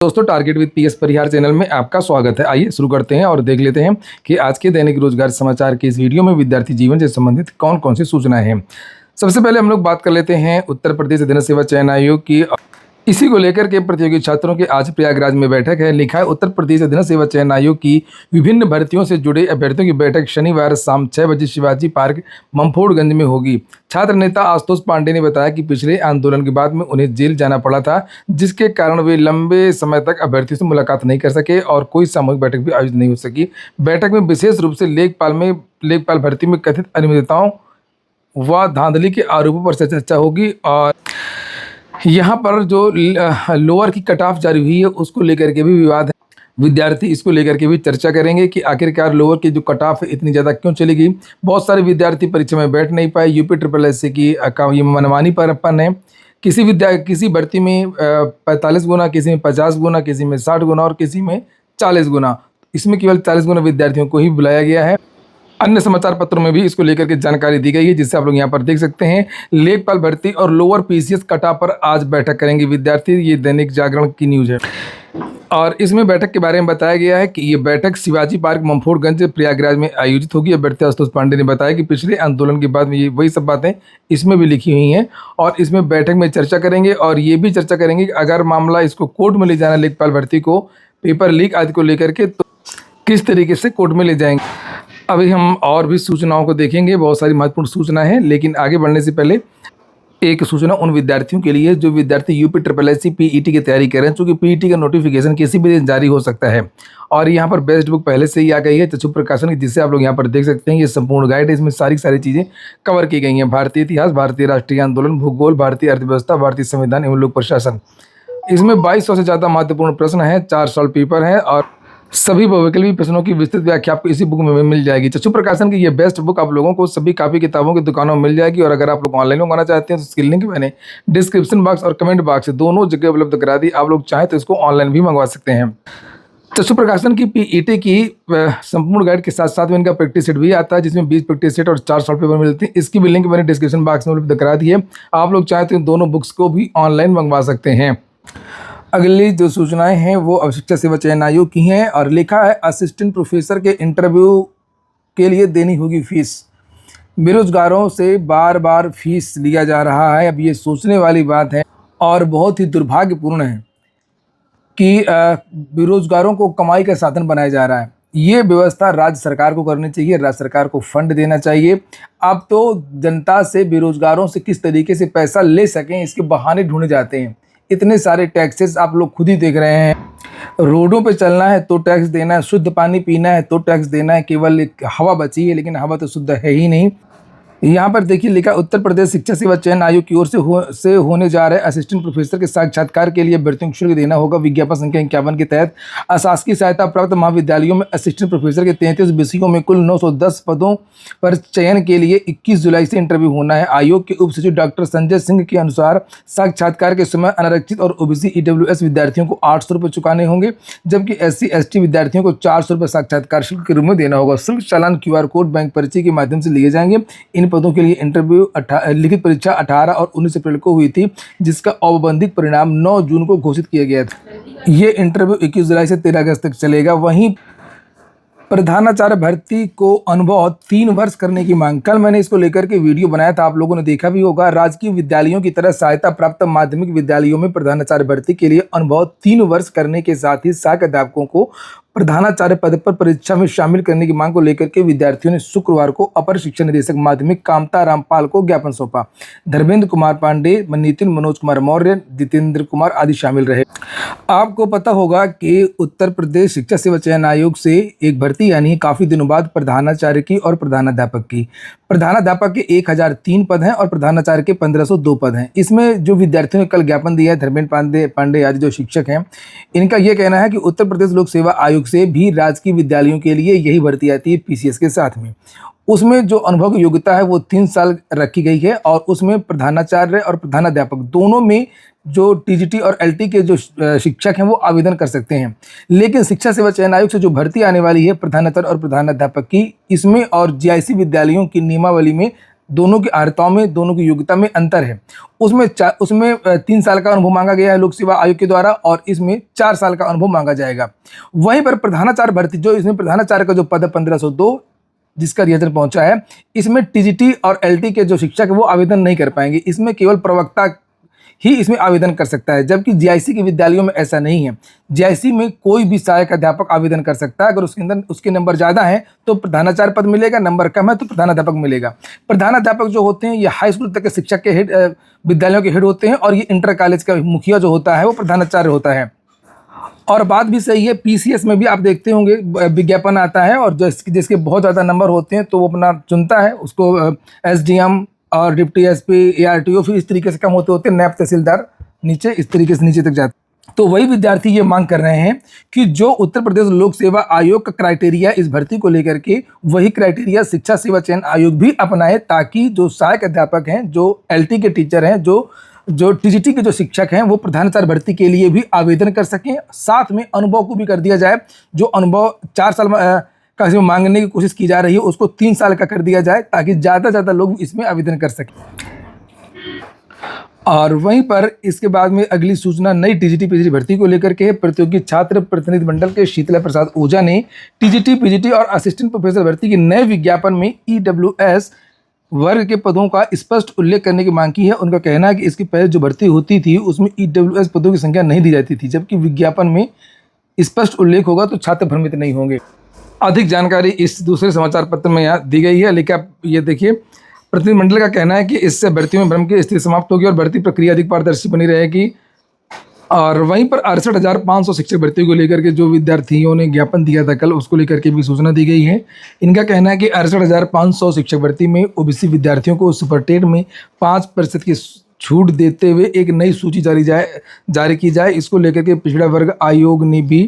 दोस्तों, target with PS Parihar channel में आपका स्वागत है। आइए शुरू करते हैं और देख लेते हैं कि आज के दैनिक रोजगार समाचार के इस वीडियो में विद्यार्थी जीवन से संबंधित कौन कौन सी सूचनाएं हैं। सबसे पहले हम लोग बात कर लेते हैं उत्तर प्रदेश अधीन सेवा चयन आयोग की। इसी को लेकर के प्रतियोगी छात्रों की आज प्रयागराज में बैठक है। लिखा है, उत्तर प्रदेश अधीन सेवा चयन आयोग की विभिन्न भर्तियों से जुड़े अभ्यर्थियों की बैठक शनिवार शाम 6 बजे शिवाजी पार्क मंफोड़गंज में होगी। छात्र नेता आशुतोष पांडे ने बताया कि पिछले आंदोलन के बाद में उन्हें जेल जाना पड़ा था, जिसके कारण वे लंबे समय तक अभ्यर्थियों से मुलाकात नहीं कर सके और कोई सामूहिक बैठक भी आयोजित नहीं हो सकी। बैठक में विशेष रूप से लेखपाल भर्ती में कथित अनियमितताओं व धांधली के आरोपों पर चर्चा होगी। और यहाँ पर जो लोअर की कट ऑफ जारी हुई है उसको लेकर के भी विवाद है। विद्यार्थी इसको लेकर के भी चर्चा करेंगे कि आखिरकार लोअर की जो कट ऑफ है इतनी ज़्यादा क्यों चली गई। बहुत सारे विद्यार्थी परीक्षा में बैठ नहीं पाए। यूपी SSS की ये मनमानी पर अपन है। किसी भर्ती में 45 गुना, किसी में 50 गुना, किसी में 60 गुना और किसी में 40 गुना। इसमें केवल 40 गुना विद्यार्थियों को ही बुलाया गया है। अन्य समाचार पत्रों में भी इसको लेकर के जानकारी दी गई है, जिससे आप लोग यहाँ पर देख सकते हैं। लेखपाल भर्ती और लोअर PCS कटा पर आज बैठक करेंगे विद्यार्थी। ये दैनिक जागरण की न्यूज है और इसमें बैठक के बारे में बताया गया है कि ये बैठक शिवाजी पार्क मंफोड़गंज प्रयागराज में आयोजित होगी। अभ्यर्थी आशुतोष पांडे ने बताया कि पिछले आंदोलन के बाद में ये वही सब बातें इसमें भी लिखी हुई हैं और इसमें बैठक में चर्चा करेंगे और ये भी चर्चा करेंगे कि अगर मामला इसको कोर्ट में ले जाना, लेखपाल भर्ती को पेपर लीक आदि को लेकर के, तो किस तरीके से कोर्ट में ले जाएंगे। अभी हम और भी सूचनाओं को देखेंगे, बहुत सारी महत्वपूर्ण सूचना है, लेकिन आगे बढ़ने से पहले एक सूचना उन विद्यार्थियों के लिए जो विद्यार्थी यूपी SSS PET की तैयारी कर रहे हैं, चूँकि PET का नोटिफिकेशन किसी भी दिन जारी हो सकता है। और यहाँ पर बेस्ट बुक पहले से ही आ गई है चक्षु प्रकाशन की, जिससे आप लोग यहाँ पर देख सकते हैं। ये संपूर्ण गाइड है, इसमें सारी चीज़ें कवर की गई हैं। भारतीय इतिहास, भारतीय राष्ट्रीय आंदोलन, भूगोल, भारतीय अर्थव्यवस्था, भारतीय संविधान एवं लोक प्रशासन। इसमें 2200 से ज़्यादा महत्वपूर्ण प्रश्न हैं, 4 सॉल्व पेपर हैं और सभी वैकल्पिक प्रश्नों की विस्तृत व्याख्या आपको इसी बुक में मिल जाएगी। चक्षु प्रकाशन की ये बेस्ट बुक आप लोगों को सभी कापी किताबों की दुकानों में मिल जाएगी। और अगर आप लोग ऑनलाइन मंगाना चाहते हैं तो इसकी लिंक मैंने डिस्क्रिप्शन बॉक्स और कमेंट बॉक्स दोनों जगह उपलब्ध करा दी। आप लोग चाहें तो इसको ऑनलाइन भी मंगवा सकते हैं। चक्षु प्रकाशन की PET की संपूर्ण गाइड के साथ साथ में इनका प्रैक्टिस सेट भी आता है, जिसमें 20 प्रैक्टिस सेट और 4 सॉल्व पेपर मिलते हैं। इसकी भी लिंक मैंने डिस्क्रिप्शन बॉक्स में उपलब्ध करा दी है। आप लोग चाहें तो इन दोनों बुक्स को भी ऑनलाइन मंगवा सकते हैं। अगली जो सूचनाएं हैं वो अब शिक्षा सेवा चयन आयोग की हैं और लिखा है, असिस्टेंट प्रोफेसर के इंटरव्यू के लिए देनी होगी फीस। बेरोजगारों से बार बार फीस लिया जा रहा है। अब ये सोचने वाली बात है और बहुत ही दुर्भाग्यपूर्ण है कि बेरोजगारों को कमाई का साधन बनाया जा रहा है। ये व्यवस्था राज्य सरकार को करनी चाहिए, राज्य सरकार को फंड देना चाहिए। अब तो जनता से, बेरोजगारों से किस तरीके से पैसा ले सकें इसके बहाने ढूंढे जाते हैं। इतने सारे टैक्सेस आप लोग खुद ही देख रहे हैं। रोडों पे चलना है तो टैक्स देना है, शुद्ध पानी पीना है तो टैक्स देना है, केवल एक हवा बची है, लेकिन हवा तो शुद्ध है ही नहीं। यहाँ पर देखिए लिखा, उत्तर प्रदेश शिक्षा सेवा चयन आयोग की ओर से होने जा रहे असिस्टेंट प्रोफेसर के साक्षात्कार के लिए अभ्यर्थियों को शुल्क देना होगा। विज्ञापन संख्या 51 के तहत अशासकीय सहायता प्राप्त महाविद्यालयों में असिस्टेंट प्रोफेसर के 33 विषयों में कुल 910 पदों पर चयन के लिए 21 जुलाई से इंटरव्यू होना है। आयोग के उप सचिव डॉक्टर संजय सिंह के अनुसार साक्षात्कार के समय अनारक्षित और OBC EWS विद्यार्थियों को 800 रुपये चुकाने होंगे, जबकि SC ST विद्यार्थियों को 400 रुपये साक्षात्कार शुल्क के रूप में देना होगा। शुल्क चालान QR कोड बैंक पर्ची के माध्यम से लिए जाएंगे। इन पदों के लिए इंटरव्यू लिखित परीक्षा 18 और 19 अप्रैल को हुई थी, जिसका औपबंधिक परिणाम 9 जून को घोषित किया गया था। ये इंटरव्यू 21 जुलाई से 13 अगस्त तक चलेगा। वहीं प्रधानाचार्य भर्ती को अनुभव 3 वर्ष करने की मांग, कल मैंने इसको लेकर के वीडियो बनाया था, आप लोगों ने देखा भी होगा। राजकीय विद्यालयों की तरह सहायता प्राप्त माध्यमिक विद्यालयों में प्रधानाचार्य भर्ती के लिए अनुभव 3 वर्ष करने के साथ ही सहायक अध्यापकों को प्रधानाचार्य पद पर परीक्षा में शामिल करने की मांग को लेकर के विद्यार्थियों ने शुक्रवार को अपर शिक्षा निदेशक माध्यमिक कामता रामपाल को ज्ञापन सौंपा। धर्मेंद्र कुमार पांडे, नितिन मनोज कुमार मौर्य, जितेंद्र कुमार आदि शामिल रहे। आपको पता होगा कि उत्तर प्रदेश शिक्षा सेवा चयन आयोग से एक भर्ती यानी काफ़ी दिनों बाद प्रधानाचार्य की और प्रधानाध्यापक की। प्रधानाध्यापक के 1003 पद हैं और प्रधानाचार्य के 1502 पद हैं। इसमें जो विद्यार्थियों ने कल ज्ञापन दिया है, धर्मेंद्र पांडे आदि जो शिक्षक हैं, इनका यह कहना है कि उत्तर प्रदेश लोक सेवा आयोग से भी राजकीय विद्यालयों के लिए यही भर्ती आती है PCS के साथ में। उसमें जो अनुभव की योग्यता है वो 3 साल रखी गई है और उसमें प्रधानाचार्य और प्रधानाध्यापक दोनों में जो TGT और LT के जो शिक्षक हैं वो आवेदन कर सकते हैं। लेकिन शिक्षा सेवा चयन आयोग से जो भर्ती आने वाली है प्रधानाचार्य और प्रधानाध्यापक की, इसमें और GIC विद्यालयों की नियमावली में दोनों की अर्हताओं में, दोनों की योग्यता में अंतर है। उसमें 3 साल का अनुभव मांगा गया है लोक सेवा आयोग के द्वारा और इसमें 4 साल का अनुभव मांगा जाएगा। वहीं पर प्रधानाचार्य भर्ती, जो इसमें प्रधानाचार्य का जो पद है 1502 जिसका रिजल्ट पहुंचा है, इसमें टीजीटी और एलटी के जो शिक्षक है वो आवेदन नहीं कर पाएंगे। इसमें केवल प्रवक्ता ही इसमें आवेदन कर सकता है, जबकि जीआईसी के विद्यालयों में ऐसा नहीं है। जीआईसी में कोई भी सहायक अध्यापक आवेदन कर सकता है। अगर उसके अंदर उसके नंबर ज़्यादा हैं तो प्रधानाचार्य पद मिलेगा, नंबर कम है तो प्रधानाध्यापक मिलेगा। प्रधानाध्यापक जो होते हैं ये हाई स्कूल तक के शिक्षक के हेड, विद्यालयों के हेड होते हैं, और ये इंटर कॉलेज का मुखिया जो होता है वो प्रधानाचार्य होता है। और बात भी सही है, पीसीएस में भी आप देखते होंगे विज्ञापन आता है और जिसके बहुत ज़्यादा नंबर होते हैं तो वो अपना चुनता है, उसको एसडीएम और डिप्टी एसपी, आरटीओ, फिर इस तरीके से कम होते होते नायब तहसीलदार नीचे, इस तरीके से नीचे तक जाते। तो वही विद्यार्थी ये मांग कर रहे हैं कि जो उत्तर प्रदेश लोक सेवा आयोग का क्राइटेरिया इस भर्ती को लेकर के, वही क्राइटेरिया शिक्षा सेवा चयन आयोग भी अपनाए, ताकि जो सहायक अध्यापक हैं, जो एलटी के टीचर हैं, जो टीजीटी के जो शिक्षक हैं, वो प्रधानाचार्य भर्ती के लिए भी आवेदन कर सकें। साथ में अनुभव को भी कर दिया जाए, जो अनुभव 4 साल का इसमें मांगने की कोशिश की जा रही है उसको 3 साल का कर दिया जाए, ताकि ज़्यादा से ज़्यादा लोग इसमें आवेदन कर सकें। और वहीं पर इसके बाद में अगली सूचना नई टीजीटी पीजीटी भर्ती को लेकर के प्रतियोगी छात्र प्रतिनिधि मंडल के शीतला प्रसाद ओझा ने टीजीटी पीजीटी और असिस्टेंट प्रोफेसर भर्ती के नए विज्ञापन में ईडब्ल्यूएस वर्ग के पदों का स्पष्ट उल्लेख करने की मांग की है। उनका कहना है कि इसकी पहले जो भर्ती होती थी उसमें ईडब्ल्यूएस पदों की संख्या नहीं दी जाती थी, जबकि विज्ञापन में स्पष्ट उल्लेख होगा तो छात्र भ्रमित नहीं होंगे। अधिक जानकारी इस दूसरे समाचार पत्र में यहाँ दी गई है, लेकिन ये देखिए, प्रतिनिधिमंडल का कहना है कि इससे भर्तियों में भ्रम की स्थिति समाप्त होगी और भर्ती प्रक्रिया अधिक पारदर्शी बनी रहेगी। और वहीं पर 68,500 शिक्षक भर्ती को लेकर के जो विद्यार्थियों ने ज्ञापन दिया था कल, उसको लेकर के भी सूचना दी गई है। इनका कहना है कि 68,500 शिक्षक भर्ती में ओबीसी विद्यार्थियों को सुपरटेट में 5% की छूट देते हुए एक नई सूची जारी की जाए। इसको लेकर के पिछड़ा वर्ग आयोग ने भी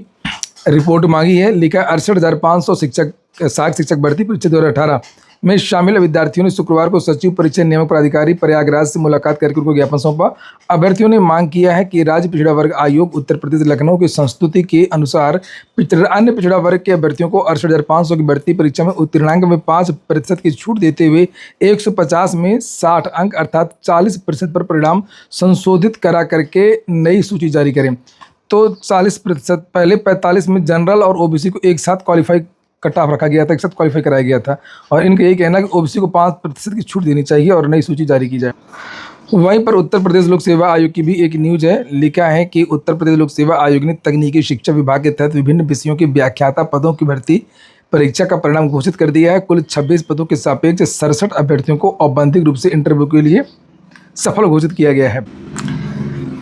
रिपोर्ट मांगी है। लिखा 68,500 सहायक शिक्षक भर्ती परीक्षा 2018 में शामिल विद्यार्थियों ने शुक्रवार को सचिव परीक्षा नियामक प्राधिकारी प्रयागराज से मुलाकात करके उनको ज्ञापन सौंपा। अभ्यर्थियों ने मांग किया है कि राज्य पिछड़ा वर्ग आयोग उत्तर प्रदेश लखनऊ की संस्तुति के अनुसार अन्य पिछड़ा वर्ग के अभ्यर्थियों को 68,500 की भर्ती परीक्षा में उत्तीर्णांक में 5% की छूट देते हुए 150 में 60 अंक अर्थात 40% पर परिणाम संशोधित करा करके नई सूची जारी करें। तो 40%, पहले 45 में जनरल और ओबीसी को एक साथ क्वालिफाई कट ऑफ रखा गया था, एक साथ क्वालिफाई कराया गया था। और इनका यही कहना है कि ओबीसी को 5% की छूट देनी चाहिए और नई सूची जारी की जाए। वहीं पर उत्तर प्रदेश लोक सेवा आयोग की भी एक न्यूज है। लिखा है कि उत्तर प्रदेश लोक सेवा आयोग ने तकनीकी शिक्षा विभाग के तहत विभिन्न विषयों के व्याख्याता पदों की भर्ती परीक्षा का परिणाम घोषित कर दिया है। कुल 26 पदों के सापेक्ष 67 अभ्यर्थियों को औपबंधिक रूप से इंटरव्यू के लिए सफल घोषित किया गया है।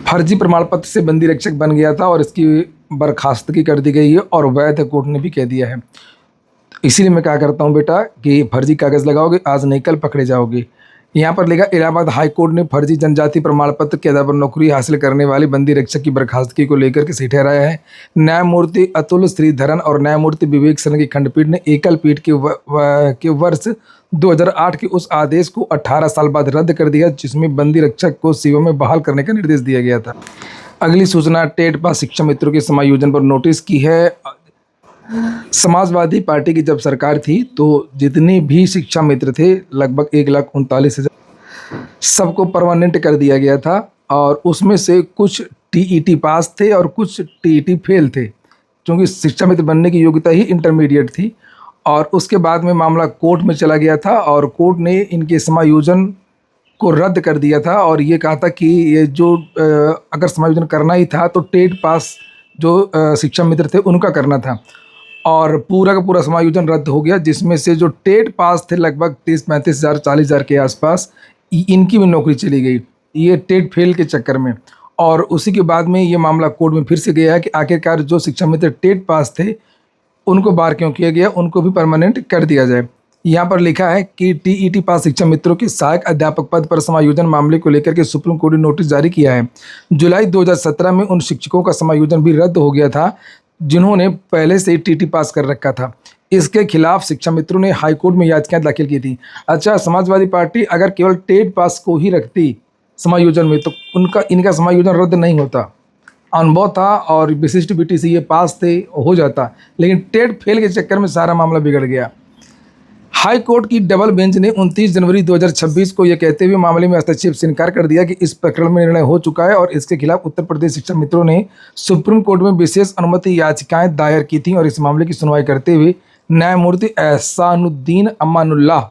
फर्जी प्रमाण पत्र से बंदी रक्षक बन गया था और इसकी बर्खास्तगी कर दी गई है और वैध कोर्ट ने भी कह दिया है। इसीलिए मैं क्या करता हूँ बेटा कि फर्जी कागज़ लगाओगे आज नहीं कल पकड़े जाओगे। यहाँ पर लिखा इलाहाबाद हाई कोर्ट ने फर्जी जनजाति प्रमाण पत्र के आधार पर नौकरी हासिल करने वाले बंदी रक्षक की बर्खास्तगी को लेकर के सही ठहराया है। न्यायमूर्ति अतुल श्रीधरन और न्यायमूर्ति विवेक सरन की खंडपीठ ने एकल पीठ के वर्ष 2008 के उस आदेश को 18 साल बाद रद्द कर दिया जिसमें बंदी रक्षक को सेवा में बहाल करने का निर्देश दिया गया था। अगली सूचना टेट पास शिक्षा मित्रों के समायोजन पर नोटिस की है। समाजवादी पार्टी की जब सरकार थी तो जितने भी शिक्षा मित्र थे लगभग 1,39,000 सबको परमानेंट कर दिया गया था और उसमें से कुछ टीईटी पास थे और कुछ टीईटी फेल थे, क्योंकि शिक्षा मित्र बनने की योग्यता ही इंटरमीडिएट थी। और उसके बाद में मामला कोर्ट में चला गया था और कोर्ट ने इनके समायोजन को रद्द कर दिया था और ये कहा था कि ये जो अगर समायोजन करना ही था तो टेट पास जो शिक्षा मित्र थे उनका करना था और पूरा का पूरा समायोजन रद्द हो गया, जिसमें से जो टेट पास थे लगभग 30-35,000 40,000 के आसपास इनकी भी नौकरी चली गई ये टेट फेल के चक्कर में। और उसी के बाद में ये मामला कोर्ट में फिर से गया है कि आखिरकार जो शिक्षा मित्र टेट पास थे उनको बार क्यों किया गया, उनको भी परमानेंट कर दिया जाए। यहाँ पर लिखा है कि टीईटी पास शिक्षा मित्रों के सहायक अध्यापक पद पर समायोजन मामले को लेकर के सुप्रीम कोर्ट ने नोटिस जारी किया है। जुलाई 2017 में उन शिक्षकों का समायोजन भी रद्द हो गया था जिन्होंने पहले से ही टीटी पास कर रखा था। इसके खिलाफ शिक्षा मित्रों ने हाईकोर्ट में याचिकाएं दाखिल की थी। अच्छा, समाजवादी पार्टी अगर केवल टेट पास को ही रखती समायोजन में तो इनका समायोजन रद्द नहीं होता, अनुभव था और विशिष्ट बीटीसी ये पास थे हो जाता, लेकिन टेट फेल के चक्कर में सारा मामला बिगड़ गया। हाई कोर्ट की डबल बेंच ने 29 जनवरी 2026 को यह कहते हुए मामले में हस्तक्षेप से इनकार कर दिया कि इस प्रकरण में निर्णय हो चुका है और इसके खिलाफ उत्तर प्रदेश शिक्षक मित्रों ने सुप्रीम कोर्ट में विशेष अनुमति याचिकाएं दायर की थी और इस मामले की सुनवाई करते हुए न्यायमूर्ति एहसानुद्दीन अमानुल्लाह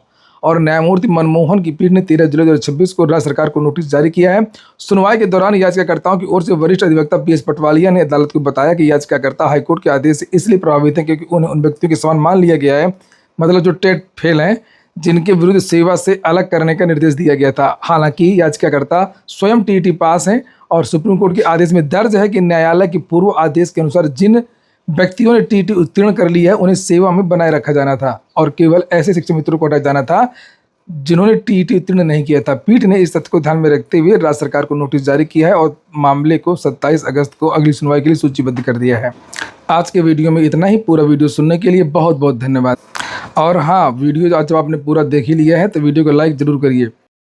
और न्यायमूर्ति मनमोहन की पीठ ने 13 जुलाई 2026 को राज्य सरकार को नोटिस जारी किया है। सुनवाई के दौरान याचिकाकर्ताओं की ओर से वरिष्ठ अधिवक्ता पीएस पटवालिया ने अदालत को बताया कि याचिकाकर्ता हाईकोर्ट के आदेश से इसलिए प्रभावित हैं क्योंकि उन्हें उन व्यक्तियों के समान मान लिया गया है, मतलब जो टेट फेल हैं, जिनके विरुद्ध सेवा से अलग करने का निर्देश दिया गया था। हालांकि याचिकाकर्ता स्वयं टीईटी पास हैं और सुप्रीम कोर्ट के आदेश में दर्ज है कि न्यायालय के पूर्व आदेश के अनुसार जिन व्यक्तियों ने टीईटी उत्तीर्ण कर ली है उन्हें सेवा में बनाए रखा जाना था और केवल ऐसे शिक्षक मित्रों को हटाया जाना था जिन्होंने टीईटी उत्तीर्ण नहीं किया था। पीठ ने इस तथ्य को ध्यान में रखते हुए राज्य सरकार को नोटिस जारी किया है और मामले को 27 अगस्त को अगली सुनवाई के लिए सूचीबद्ध कर दिया है। आज के वीडियो में इतना ही। पूरा वीडियो सुनने के लिए बहुत बहुत धन्यवाद। और हाँ, वीडियो जब आपने पूरा देख ही लिया है तो वीडियो को लाइक ज़रूर करिए।